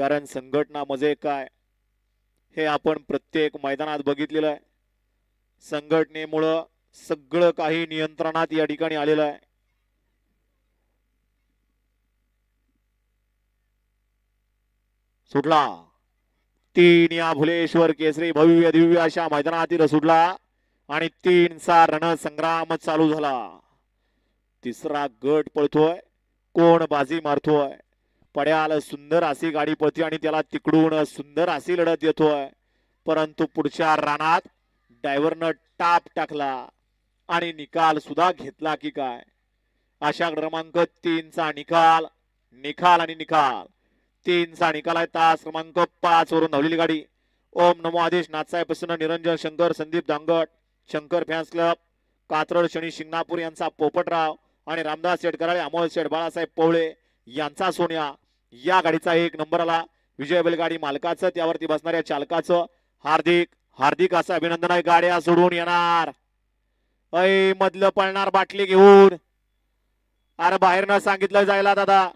कारण संघटना म्हणजे काय हे आपण प्रत्येक मैदानात बघितलेलं आहे. संघटनेमुळं सगळं काही नियंत्रणात या ठिकाणी आलेलं आहे. सुटला 3 या भुलेश्वर केसरी भव्य दिव्य अशा मैदानातील सुटला आणि 3चा रणसंग्राम चालू झाला. तिसरा गट पळतोय, कोण बाजी मारतोय. पड्याल सुंदर अशी गाडी पळते आणि त्याला तिकडून सुंदर अशी लढत येतोय, परंतु पुढच्या रानात ड्रायव्हरनं टाप टाकला आणि निकाल सुद्धा घेतला की काय. अशा क्रमांक 3चा निकाल निकाल आणि निकाल 3चा निकाल आहे. तास क्रमांक 5 वरून धावलेली गाडी ओम नमो आदेश नाथसाहेब प्रसन्न निरंजन शंकर संदीप दांगट शंकर फॅन्स क्लब कात्रड शनी शिंगणापूर यांचा पोपटराव आणि रामदास शेठ कराळे अमोल शेठ बाळासाहेब पवळे यांचा सोन्या या गाडीचा 1 नंबर आला. विजय बैलगाडी मालकाचं त्यावरती बसणाऱ्या चालकाचं हार्दिक हार्दिक असं अभिनंदन आहे. गाड्या सोडून येणार मधलं पळणार बाटली घेऊन. अरे बाहेर न सांगितलं जायला दादा.